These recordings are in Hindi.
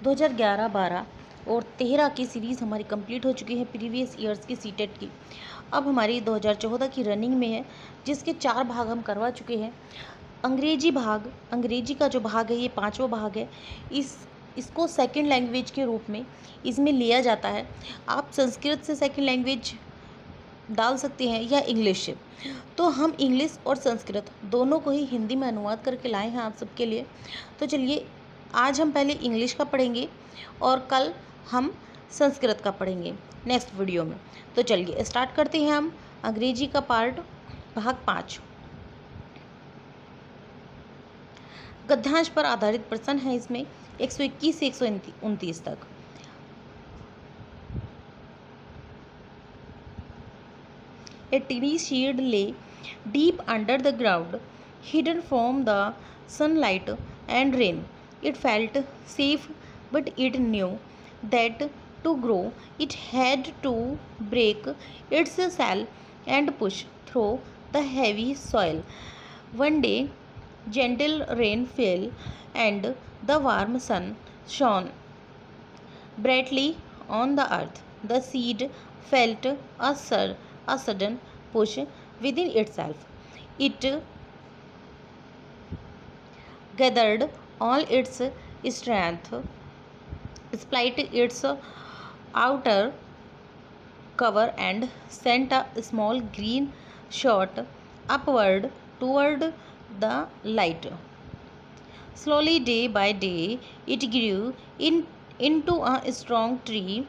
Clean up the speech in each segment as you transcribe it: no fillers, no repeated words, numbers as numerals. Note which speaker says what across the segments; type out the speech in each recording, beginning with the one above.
Speaker 1: 2011-12 और 13 की सीरीज़ हमारी कंप्लीट हो चुकी है प्रीवियस ईयर्स की सीटेट की। अब हमारी 2014 की रनिंग में है, जिसके 4 भाग हम करवा चुके हैं। अंग्रेजी का जो भाग है ये 5वां भाग है। इसको सेकंड लैंग्वेज के रूप में इसमें लिया जाता है। आप संस्कृत से सेकंड लैंग्वेज डाल सकते हैं या इंग्लिश से। तो हम इंग्लिश और संस्कृत दोनों को ही हिंदी में अनुवाद करके लाए हैं आप सबके लिए। तो चलिए, आज हम पहले इंग्लिश का पढ़ेंगे और कल हम संस्कृत का पढ़ेंगे नेक्स्ट वीडियो में। तो चलिए स्टार्ट करते हैं हम अंग्रेजी का पार्ट, भाग 5। गद्यांश पर आधारित प्रश्न है इसमें 121 से 129 तक। A tiny shed lay deep under the ground, hidden from the sunlight and rain. It felt safe, but it knew that to grow it had to break its shell and push through the heavy soil. One day, gentle rain fell, and the warm sun shone brightly on the earth. The seed felt a sudden push within itself. It gathered all its strength, split its outer cover, and sent a small green shot upward toward the light. Slowly, day by day, it grew into a strong tree,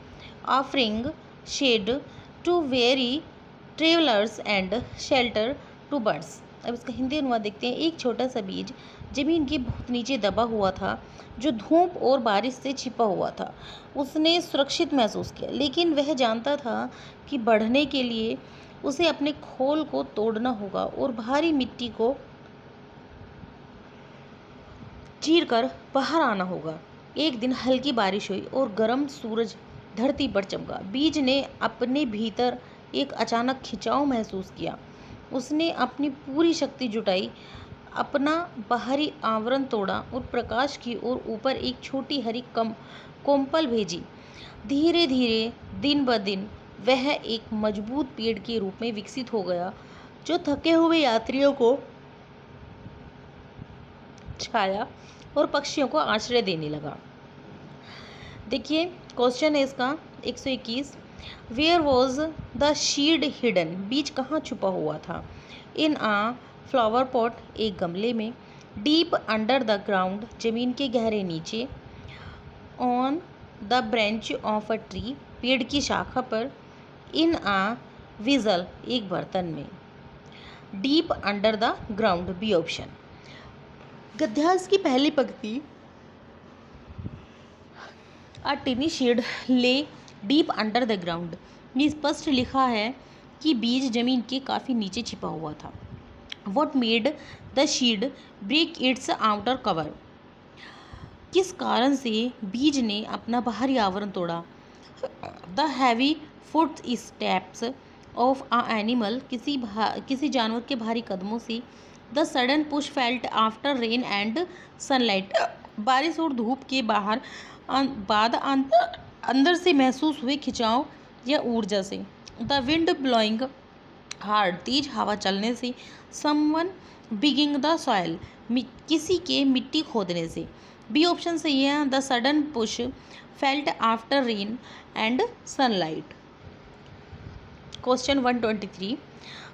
Speaker 1: offering shade to weary travelers and shelter to birds. अब इसका हिंदी अनुवाद देखते हैं। एक छोटा सा बीज जमीन के बहुत नीचे दबा हुआ था, जो धूप और बारिश से छिपा हुआ था। उसने सुरक्षित महसूस किया, लेकिन वह जानता था कि बढ़ने के लिए उसे अपने खोल को तोड़ना होगा और भारी मिट्टी को चीर कर बाहर आना होगा। एक दिन हल्की बारिश हुई और गर्म सूरज धरती पर चमका। बीज ने अपने भीतर एक अचानक खिंचाव महसूस किया। उसने अपनी पूरी शक्ति जुटाई, अपना बाहरी आवरण तोड़ा और प्रकाश की ओर ऊपर एक छोटी हरी कोम्पल भेजी। धीरे धीरे, दिन ब दिन, वह एक मजबूत पेड़ के रूप में विकसित हो गया, जो थके हुए यात्रियों को छाया और पक्षियों को आश्रय देने लगा। देखिए, क्वेश्चन है इसका 121। Where was the seed hidden? बीज कहाँ छुपा हुआ था? इन आ फ्लावर पॉट, एक गमले में। डीप अंडर द ग्राउंड, जमीन के गहरे नीचे। On the branch of a tree, पेड़ की शाखा पर। इन आ विजल, एक बर्तन में। Deep under the ground, B option. गद्यांश की पहली पंक्ति, a tiny shade lay deep under the ground, में स्पष्ट लिखा है कि बीज जमीन के काफ़ी नीचे छिपा हुआ था। What made the seed break its outer cover? किस कारण से बीज ने अपना बाहरी आवरण तोड़ा? The heavy foot steps of a animal, किसी जानवर के भारी कदमों से। The sudden push felt after rain and sunlight, बारिश और धूप के बाद अंदर से महसूस हुए खिंचाव या ऊर्जा से। द विंड ब्लोइंग हार्ड, तेज हवा चलने से। समवन बिगिंग द सॉइल, किसी के मिट्टी खोदने से। बी ऑप्शन सही है, the sudden push felt after rain and sunlight. Question 123।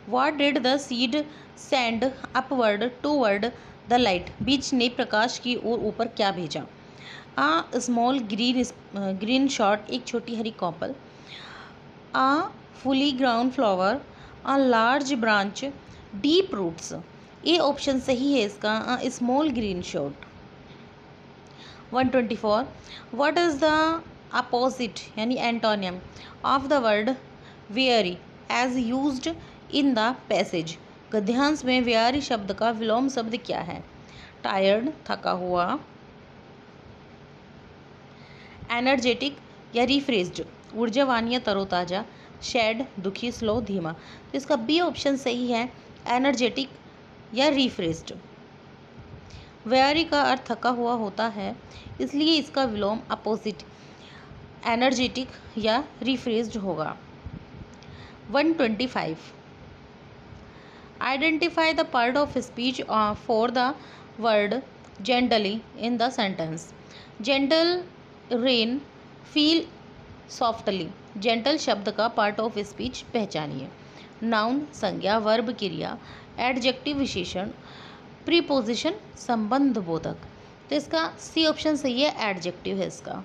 Speaker 1: What did the seed send upward toward the light? बीज ने प्रकाश की ओर ऊपर क्या भेजा? आ स्मॉल ग्रीन शॉट, एक छोटी हरी कॉपल। A fully ground flower. A large branch. Deep roots. A option सही है इसका, a small green shot. 124। What is the opposite यानी antonym of the word weary as used in the passage? गद्यांश में वेयरी शब्द का विलोम शब्द क्या है? टायर्ड, थका हुआ। एनर्जेटिक या रिफ्रेश्ड, ऊर्जावान या तरोताजा। सैड, दुखी, स्लो, धीमा। तो इसका बी ऑप्शन सही है, एनर्जेटिक या रिफ्रेश्ड। वेरी का अर्थ थका हुआ होता है, इसलिए इसका विलोम अपोजिट एनर्जेटिक या रिफ्रेज्ड होगा। 125. Identify the part of speech for the word gently in the sentence. Gentle rain feel softly. Gentle शब्द का part of speech पहचानिए। Noun संज्ञा, verb क्रिया, adjective विशेषण, preposition संबंध बोधक। तो इसका सी ऑप्शन सही है, adjective है इसका।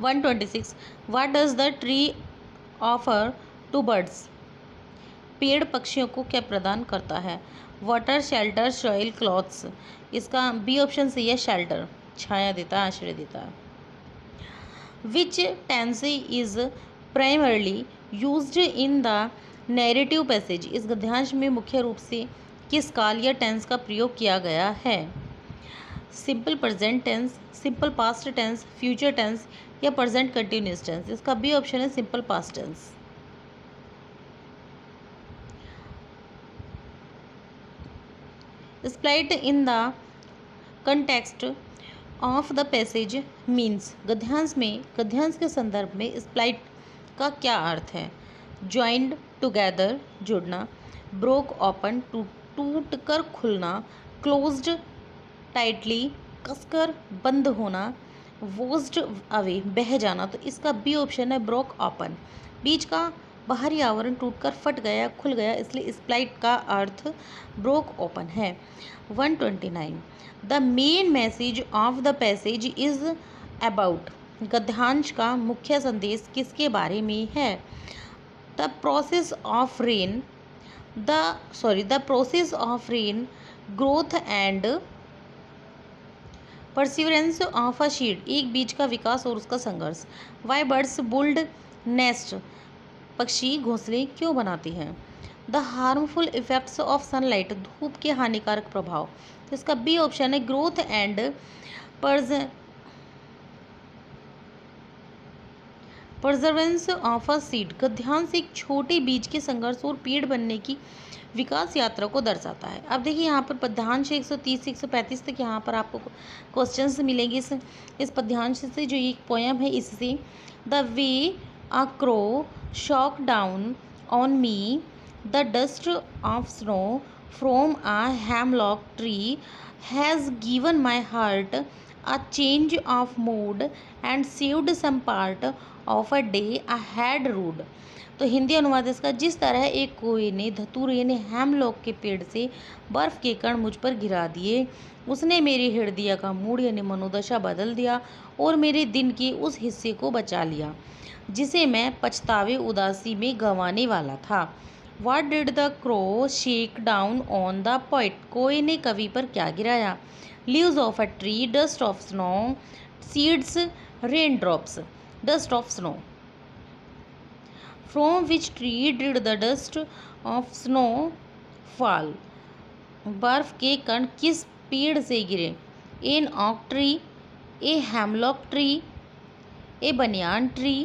Speaker 1: 126. What does the tree offer to birds? पेड़ पक्षियों को क्या प्रदान करता है? Water, shelter, soil, clothes. इसका बी ऑप्शन सही है, शेल्टर, छाया देता है, आश्रय देता है। Which tense is primarily used in the narrative passage? इस गद्यांश में मुख्य रूप से किस काल या टेंस का प्रयोग किया गया है? Simple present tense, simple past tense, future tense या प्रेजेंट कंटिन्यूअस टेंस। इसका बी ऑप्शन है, simple past tense. Split in the context of the passage means. गद्यांश के संदर्भ में स्प्लाइट का क्या अर्थ है? ज्वाइंड टुगेदर, जुड़ना, ब्रोक ओपन, टूट कर खुलना, क्लोज्ड टाइटली, कसकर बंद होना, वोज्ड अवे, बह जाना। तो इसका बी ऑप्शन है, ब्रोक ओपन। बीच का बाहरी आवरण टूटकर फट गया, खुल गया, इसलिए स्प्लाइट का अर्थ ब्रोक ओपन है। 129. The main message of the passage is about. गद्यांश का मुख्य संदेश किसके बारे में है? The process of rain, the process of rain growth and perseverance of a seed, एक बीज का विकास और उसका संघर्ष। वाई बर्ड्स बुल्ड नेस्ट, पक्षी घोंसले क्यों बनाते हैं? The harmful effects of sunlight, धूप के हानिकारक प्रभाव। तो इसका बी ऑप्शन है, growth and perseverance of a seed. गद्यांश एक छोटे बीज के संघर्ष और पेड़ बनने की विकास यात्रा को दर्शाता है। अब देखिए यहाँ पर पद्यांश 130 से 135 तक यहाँ पर आपको क्वेश्चंस मिलेंगे इस पद्यांश से, जो एक पोयम है इससे। The way a crow shook down on me, the dust of snow from a hemlock tree has given my heart a change of mood and saved some part of a day I had rued. तो हिंदी अनुवाद इसका, जिस तरह एक कोए ने, धतूरे ने हेमलॉक के पेड़ से बर्फ के कण मुझ पर गिरा दिए, उसने मेरे हृदय का मूड यानी मनोदशा बदल दिया और मेरे दिन के उस हिस्से को बचा लिया जिसे मैं पछतावे उदासी में गंवाने वाला था। What did the crow shake down on the poet? कोए ने कवि पर क्या गिराया? Leaves of a tree, dust of snow, seeds, raindrops, dust of snow. From which tree did the dust of snow fall? बर्फ के कण किस पेड़ से गिरे? An oak tree, a hemlock tree, a banyan tree,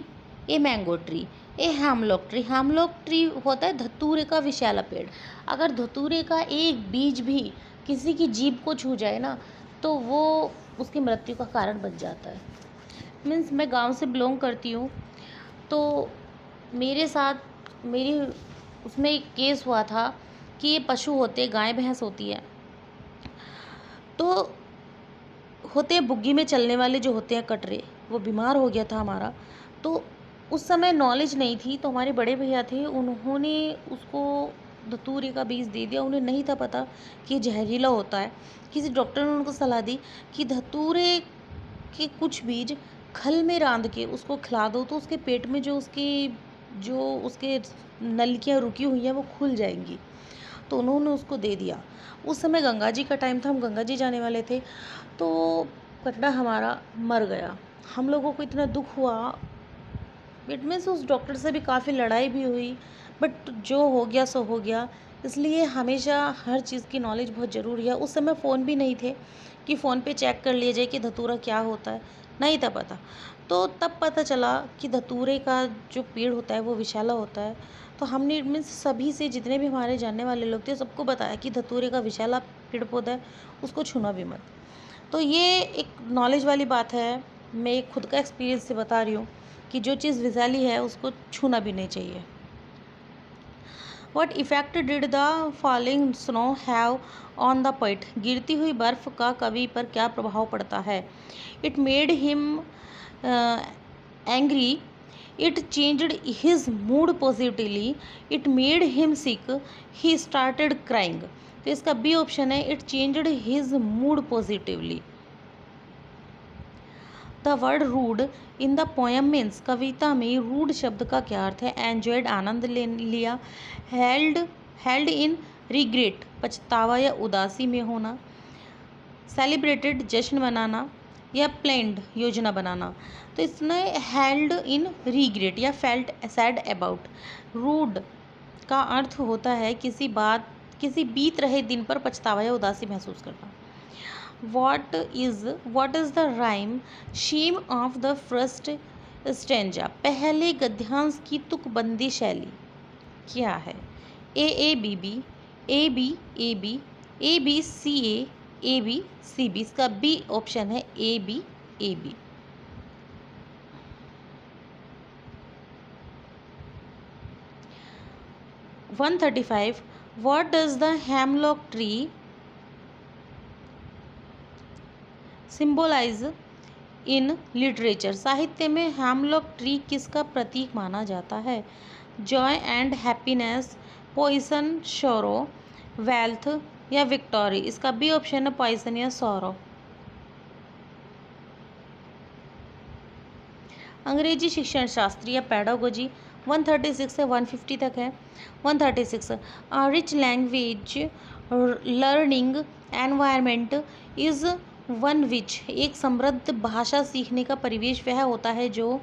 Speaker 1: a mango tree. A hemlock tree, hemlock tree होता है धतूरे का विशाला पेड़। अगर धतूरे का एक बीज भी किसी की जीभ को छू जाए ना, तो वो उसकी मृत्यु का कारण बन जाता है। मीन्स मैं गांव से बिलोंग करती हूँ, तो मेरे साथ मेरी उसमें एक केस हुआ था कि ये पशु होते, गाय भैंस होती है, तो होते हैं बुग्गी में चलने वाले जो होते हैं कटरे, वो बीमार हो गया था हमारा। तो उस समय नॉलेज नहीं थी, तो हमारे बड़े भैया थे, उन्होंने उसको धतूरे का बीज दे दिया। उन्हें नहीं था पता कि ये जहरीला होता है। किसी डॉक्टर ने उनको सलाह दी कि धतूरे के कुछ बीज खल में रांध के उसको खिला दो, तो उसके पेट में जो उसके नलिकाएँ रुकी हुई हैं वो खुल जाएंगी। तो उन्होंने उसको दे दिया। उस समय गंगा जी का टाइम था, हम गंगा जी जाने वाले थे, तो कटरा हमारा मर गया। हम लोगों को इतना दुख हुआ, इट मीन्स उस डॉक्टर से भी काफ़ी लड़ाई भी हुई, बट जो हो गया सो हो गया। इसलिए हमेशा हर चीज़ की नॉलेज बहुत ज़रूरी है। उस समय फ़ोन भी नहीं थे कि फ़ोन पे चेक कर लिया जाए कि धतूरा क्या होता है, नहीं था पता। तो तब पता चला कि धतूरे का जो पेड़ होता है वो विशाला होता है। तो हमने इट मीन्स सभी से, जितने भी हमारे जानने वाले लोग थे, सबको बताया कि धतूरे का विशाला पेड़ पौधा है उसको छूना भी मत। तो ये एक नॉलेज वाली बात है, मैं एक खुद का एक्सपीरियंस से बता रही हूँ कि जो चीज़ विज़ैली है उसको छूना भी नहीं चाहिए। What effect did the falling snow have on the poet? गिरती हुई बर्फ का कवि पर क्या प्रभाव पड़ता है? It made him angry. It changed his mood positively. It made him sick. He started crying. तो इसका बी ऑप्शन है, it changed his mood positively. The word rude in the poem means, कविता में रूड शब्द का क्या अर्थ है? एंजॉयड आनंद ले लिया, हेल्ड इन रिग्रेट पछतावा या उदासी में होना, सेलिब्रेटेड जश्न मनाना, या प्लान्ड योजना बनाना। तो इसने हेल्ड इन रिग्रेट या फेल्ट सैड अबाउट। रूड का अर्थ होता है किसी बीत रहे दिन पर पछतावा या उदासी महसूस करना। What is the rhyme scheme of the first stanza? पहले गद्यांश की तुकबंदी शैली क्या है? A B B, A B A B C A B C B. इसका बी ऑप्शन है A B. 135 What does the hemlock tree symbolise in literature? साहित्य में हेमलॉक ट्री किसका प्रतीक माना जाता है? Joy and happiness, poison sorrow, wealth या विक्टोरी। इसका बी ऑप्शन है पॉइसन या सौरो। अंग्रेजी शिक्षण शास्त्र या पेडागोजी 136 से 150 तक है। 136 rich language learning environment is one which, एक समृद्ध भाषा सीखने का परिवेश वह होता है जो,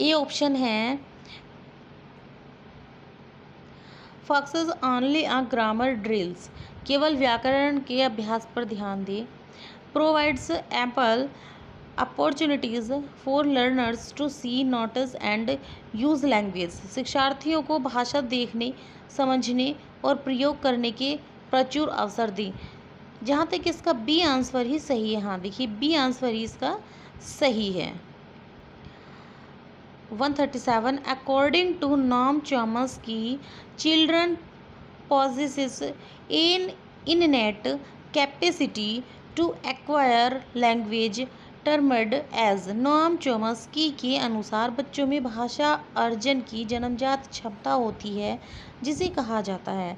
Speaker 1: ए ऑप्शन है focuses only on grammar drills, केवल व्याकरण के अभ्यास पर ध्यान दे, provides ample opportunities for learners to see notice and use language, शिक्षार्थियों को भाषा देखने, समझने और प्रयोग करने के प्रचुर अवसर दी। जहाँ तक इसका बी आंसर ही सही है। हाँ देखिए, बी आंसर ही इसका सही है। 137 according to Noam Chomsky children possesses an innate capacity to acquire language termed as। Noam Chomsky के अनुसार बच्चों में भाषा अर्जन की जन्मजात क्षमता होती है जिसे कहा जाता है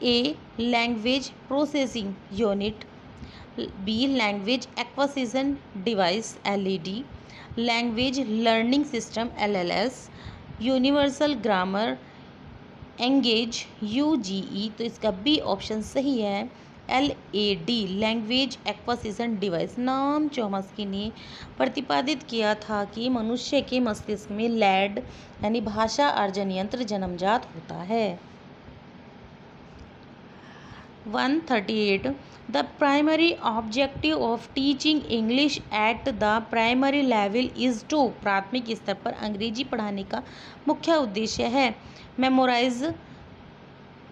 Speaker 1: A language processing unit, B language acquisition device LED, language learning system LLS, universal grammar engage UGE. तो इसका बी ऑप्शन सही है LAD language acquisition device. Noam Chomsky ने प्रतिपादित किया था कि मनुष्य के मस्तिष्क में लैड यानी भाषा अर्जन यंत्र जन्मजात होता है। 138 the primary objective of teaching English at the primary level is to, प्राथमिक स्तर पर अंग्रेजी पढ़ाने का मुख्य उद्देश्य है मेमोराइज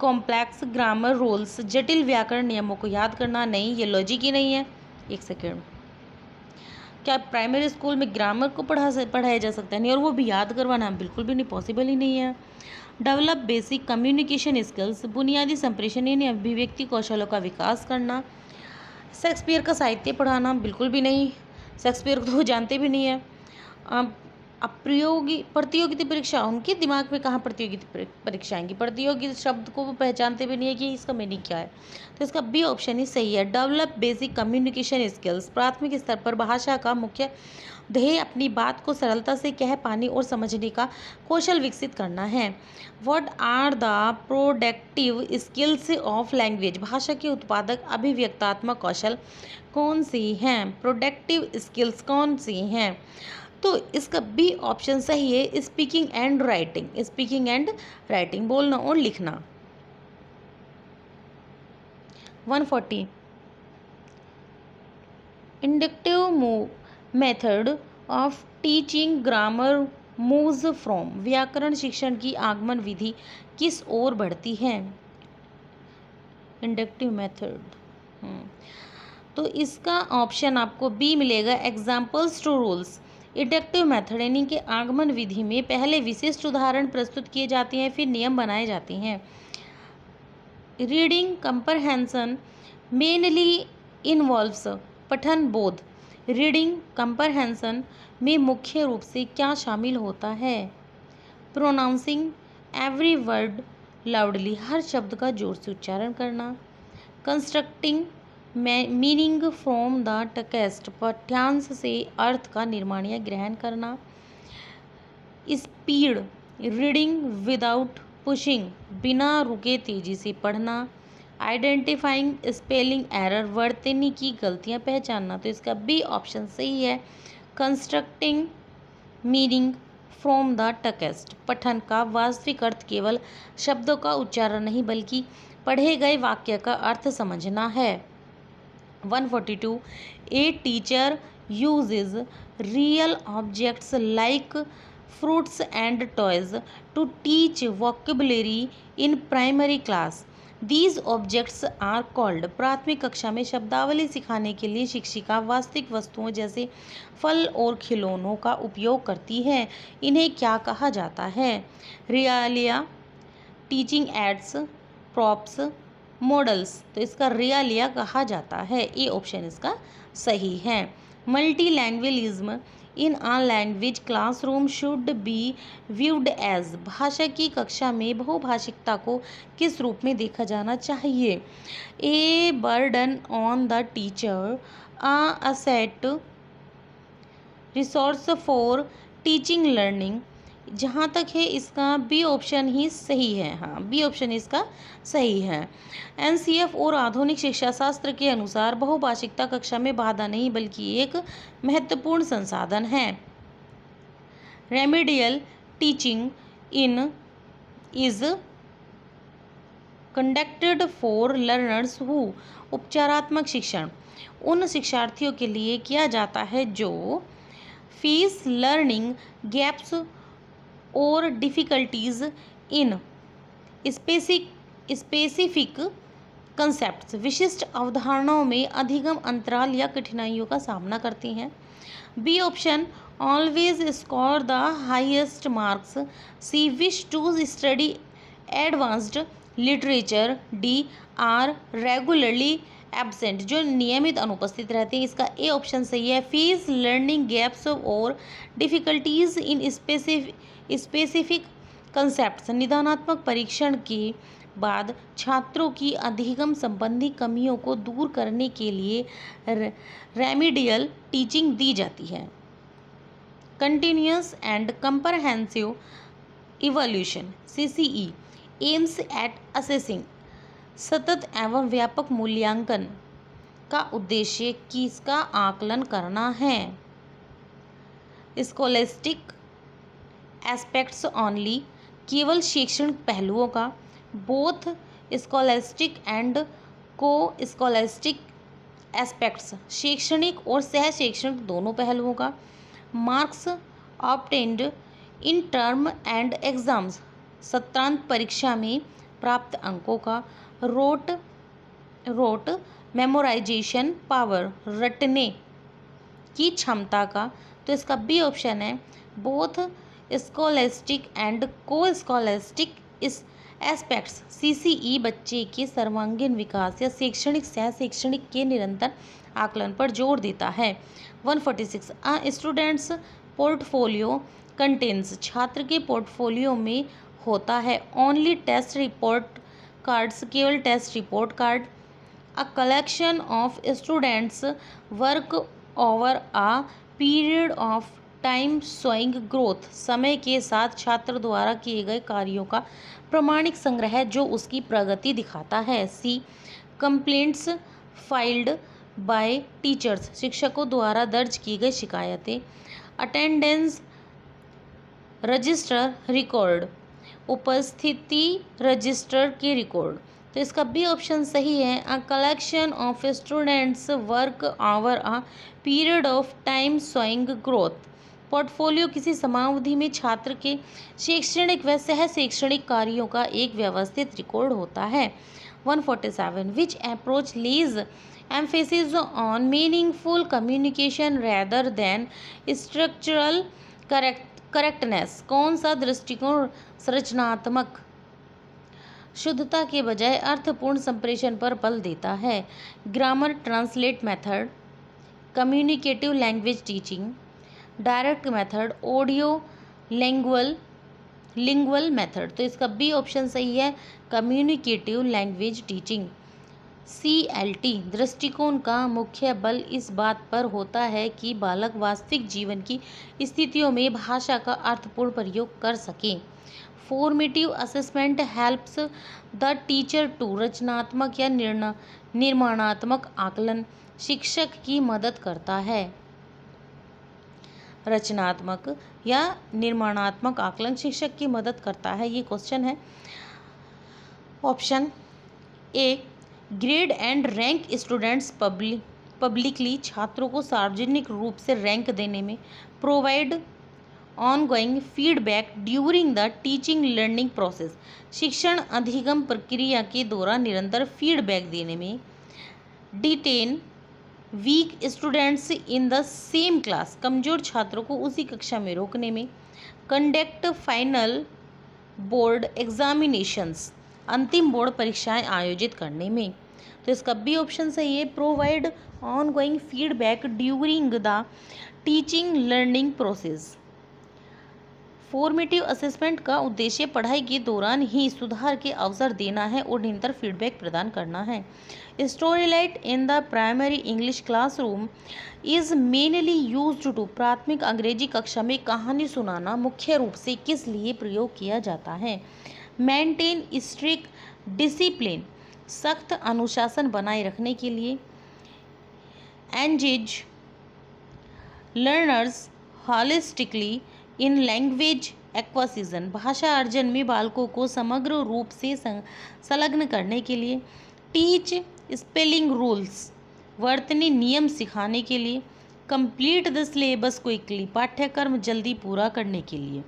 Speaker 1: कॉम्प्लेक्स ग्रामर रूल्स, जटिल व्याकरण नियमों को याद करना। नहीं, ये लॉजिक ही नहीं है। एक सेकेंड, क्या प्राइमरी स्कूल में ग्रामर को पढ़ाया जा सकता है? नहीं, और वो भी याद करवाना बिल्कुल भी नहीं, पॉसिबल ही नहीं है। डेवलप बेसिक कम्युनिकेशन स्किल्स, बुनियादी संप्रेषण यानी अभिव्यक्ति कौशलों का विकास करना। शेक्सपियर का साहित्य पढ़ाना बिल्कुल भी नहीं, शेक्सपियर को तो वो जानते भी नहीं है। प्रतियोगिता परीक्षा, उनके दिमाग में कहाँ प्रतियोगिता परीक्षा आएंगी? प्रतियोगी शब्द को वो पहचानते भी नहीं है कि इसका मीनिंग क्या है। तो इसका बी ऑप्शन ही सही है डेवलप बेसिक कम्युनिकेशन स्किल्स। प्राथमिक स्तर पर भाषा का मुख्य ध्येय अपनी बात को सरलता से कह पाने और समझने का कौशल विकसित करना है। What are the productive skills of language, भाषा के उत्पादक अभिव्यक्तात्मक कौशल कौन से हैं? प्रोडक्टिव स्किल्स कौन सी हैं? तो इसका बी ऑप्शन सही है speaking and writing. Speaking and writing, बोलना और लिखना। 140 inductive method of teaching grammar moves from, व्याकरण शिक्षण की आगमन विधि किस ओर बढ़ती है? Inductive method. तो इसका ऑप्शन आपको बी मिलेगा, examples to rules. Inductive method यानी कि आगमन विधि में पहले विशिष्ट उदाहरण प्रस्तुत किए जाते हैं, फिर नियम बनाए जाते हैं। रीडिंग कंप्रहेंशन मेनली इन्वॉल्व्स पठन बोध। रीडिंग कंप्रहेंशन में मुख्य रूप से क्या शामिल होता है? प्रोनाउंसिंग एवरी वर्ड लाउडली, हर शब्द का जोर से उच्चारण करना। Constructing meaning from the text, पाठ्यांश से अर्थ का निर्माण या ग्रहण करना। स्पीड रीडिंग विदाउट पुशिंग, बिना रुके तेजी से पढ़ना। आइडेंटिफाइंग स्पेलिंग एरर, वर्तनी की गलतियां पहचानना। तो इसका बी ऑप्शन सही है, constructing meaning from the text. पठन का वास्तविक अर्थ केवल शब्दों का उच्चारण नहीं बल्कि पढ़े गए वाक्य का अर्थ समझना है। 142 a teacher uses real objects like fruits and toys to teach vocabulary in primary class. These objects are called, प्राथमिक कक्षा में शब्दावली सिखाने के लिए शिक्षिका वास्तविक वस्तुओं जैसे फल और खिलौनों का उपयोग करती है। इन्हें क्या कहा जाता है? रियालिया, टीचिंग एड्स, प्रॉप्स, मॉडल्स। तो इसका रियालिया कहा जाता है, ये ऑप्शन इसका सही है। Multi lingualism in a language classroom should be viewed as, भाषा की कक्षा में बहुभाषिकता को किस रूप में देखा जाना चाहिए? A burden on the teacher, a asset, resource for teaching learning. जहाँ तक है इसका बी ऑप्शन ही सही है। हाँ, बी ऑप्शन इसका सही है। एनसीएफ और आधुनिक शिक्षा शास्त्र के अनुसार बहुभाषिकता कक्षा में बाधा नहीं बल्कि एक महत्वपूर्ण संसाधन है। Remedial teaching in is conducted for learners who, उपचारात्मक शिक्षण उन शिक्षार्थियों के लिए किया जाता है जो फेस लर्निंग गैप्स और डिफ़िकल्टीज इन स्पेसिफिक कंसेप्ट्स, विशिष्ट अवधारणाओं में अधिगम अंतराल या कठिनाइयों का सामना करती हैं। B option always score the highest marks. C wish to study advanced literature. D are regularly absent, जो नियमित अनुपस्थित रहते हैं। इसका ए ऑप्शन सही है, फेस लर्निंग गैप्स और डिफ़िकल्टीज इन स्पेसिफिक कंसेप्ट्स। निदानात्मक परीक्षण के बाद छात्रों की अधिगम संबंधी कमियों को दूर करने के लिए रेमेडियल टीचिंग दी जाती है। Continuous and comprehensive evolution CCE aims at assessing, सतत एवं व्यापक मूल्यांकन का उद्देश्य किसका आकलन करना है? स्कॉलेस्टिक एस्पेक्ट्स ओनली, केवल शैक्षणिक पहलुओं का। बोथ स्कॉलेस्टिक एंड को स्कॉलेस्टिक एस्पेक्ट्स, शैक्षणिक और सह शैक्षणिक दोनों पहलुओं का। Marks obtained in term and exams, सत्रांत परीक्षा में प्राप्त अंकों का। रोट मेमोराइजेशन पावर, रटने की क्षमता का। तो इसका बी ऑप्शन है, बोथ स्कॉलेस्टिक एंड को स्कॉलेस्टिक एस्पेक्ट्स CCE बच्चे के सर्वांगीण विकास या शैक्षणिक सह शैक्षणिक के निरंतर आकलन पर जोर देता है। 146 स्टूडेंट्स पोर्टफोलियो कंटेन्स, छात्र के पोर्टफोलियो में होता है ओनली टेस्ट रिपोर्ट कार्ड्स, केवल test report card. A collection of students work over a period of time showing growth, समय के साथ छात्र द्वारा किए गए कार्यों का प्रमाणिक संग्रह जो उसकी प्रगति दिखाता है। सी कंप्लेंट्स फाइल्ड बाय टीचर्स, शिक्षकों द्वारा दर्ज की गई शिकायतें। अटेंडेंस रजिस्टर रिकॉर्ड, उपस्थिति रजिस्टर के रिकॉर्ड। तो इसका बी ऑप्शन सही है, अ collection of students work over a period of time showing growth. Portfolio किसी समावधि में छात्र के शैक्षणिक व सह शैक्षणिक कार्यों का एक व्यवस्थित रिकॉर्ड होता है। 147. Which approach lays emphasis on meaningful communication rather than structural correctness? कौन सा दृष्टिकोण संरचनात्मक शुद्धता के बजाय अर्थपूर्ण संप्रेषण पर बल देता है? Grammar translate method, communicative language teaching, direct method, audio lingual method. तो इसका बी ऑप्शन सही है, कम्युनिकेटिव लैंग्वेज टीचिंग। CLT दृष्टिकोण का मुख्य बल इस बात पर होता है कि बालक वास्तविक जीवन की स्थितियों में भाषा का अर्थपूर्ण प्रयोग कर सकें। Formative assessment helps the teacher to रचनात्मक या निर्माणात्मक आकलन शिक्षक की मदद करता है। रचनात्मक या निर्माणात्मक आकलन शिक्षक की मदद करता है, ये क्वेश्चन है। Option A, grade and rank students publicly छात्रों को सार्वजनिक रूप से रैंक देने में। Provide ongoing feedback during the teaching learning process शिक्षण अधिगम प्रक्रिया के दौरान निरंतर फीडबैक देने में। Detain weak students in the same class कमजोर छात्रों को उसी कक्षा में रोकने में। कंडक्ट फाइनल बोर्ड एग्जामिनेशंस अंतिम बोर्ड परीक्षाएं आयोजित करने में। तो इसका बी ऑप्शन सही है, provide ongoing feedback during the teaching learning process. Formative assessment का उद्देश्य पढ़ाई के दौरान ही सुधार के अवसर देना है और निरंतर फीडबैक प्रदान करना है। Storytelling in the primary English classroom is mainly used to प्राथमिक अंग्रेजी कक्षा में कहानी सुनाना मुख्य रूप से किस लिए प्रयोग किया जाता है? मेंटेन स्ट्रिक्ट डिसिप्लिन सख्त अनुशासन बनाए रखने के लिए। Engage learners holistically in language acquisition भाषा अर्जन में बालकों को समग्र रूप से संलग्न करने के लिए। टीच स्पेलिंग रूल्स वर्तनी नियम सिखाने के लिए। कंप्लीट द सिलेबस क्विकली पाठ्यक्रम जल्दी पूरा करने के लिए।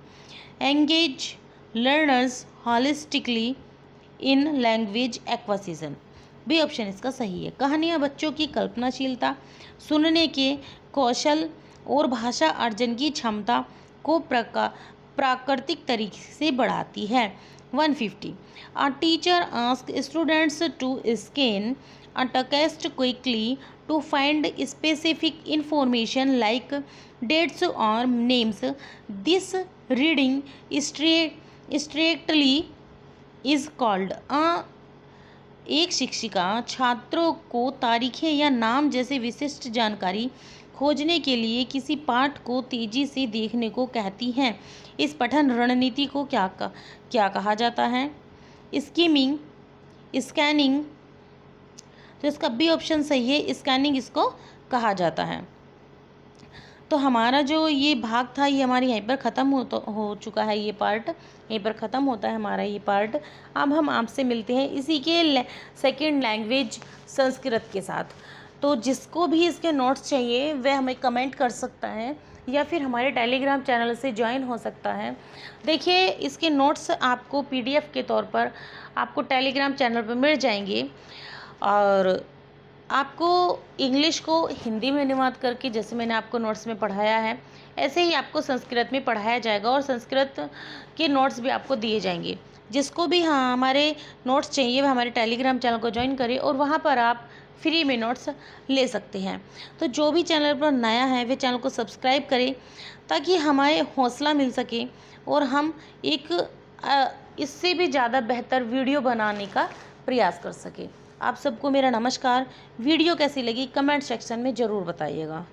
Speaker 1: Engage learners holistically in language acquisition B option इसका सही है। कहानियाँ बच्चों की कल्पनाशीलता, सुनने के कौशल और भाषा अर्जन की क्षमता को प्राकृतिक तरीके से बढ़ाती है। 150 a teacher ask students to scan a text quickly to find specific information like dates और names. This reading strategy is called एक शिक्षिका छात्रों को तारीखें या नाम जैसे विशिष्ट जानकारी खोजने के लिए किसी पाठ को तेजी से देखने को कहती हैं। इस पठन रणनीति को क्या कहा जाता है? स्कैनिंग। तो इसका बी ऑप्शन सही है, स्कैनिंग इसको कहा जाता है। तो हमारा जो ये भाग था ये हमारे यहीं पर ख़त्म हो चुका है। ये पार्ट यहीं पर ख़त्म होता है हमारा ये पार्ट। अब हम आपसे मिलते हैं इसी के सेकंड लैंग्वेज संस्कृत के साथ। तो जिसको भी इसके नोट्स चाहिए वह हमें कमेंट कर सकता है या फिर हमारे टेलीग्राम चैनल से ज्वाइन हो सकता है। देखिए इसके नोट्स आपको PDF के तौर पर आपको टेलीग्राम चैनल पर मिल जाएंगे और आपको इंग्लिश को हिंदी में अनुवाद करके जैसे मैंने आपको नोट्स में पढ़ाया है ऐसे ही आपको संस्कृत में पढ़ाया जाएगा और संस्कृत के नोट्स भी आपको दिए जाएंगे। जिसको भी हमारे नोट्स चाहिए वह हमारे टेलीग्राम चैनल को ज्वाइन करें और वहाँ पर आप फ्री में नोट्स ले सकते हैं। तो जो भी चैनल पर नया है वे चैनल को सब्सक्राइब करें ताकि हमारे हौसला मिल सके और हम एक इससे भी ज़्यादा बेहतर वीडियो बनाने का प्रयास कर सकें। आप सबको मेरा नमस्कार। वीडियो कैसी लगी कमेंट सेक्शन में ज़रूर बताइएगा।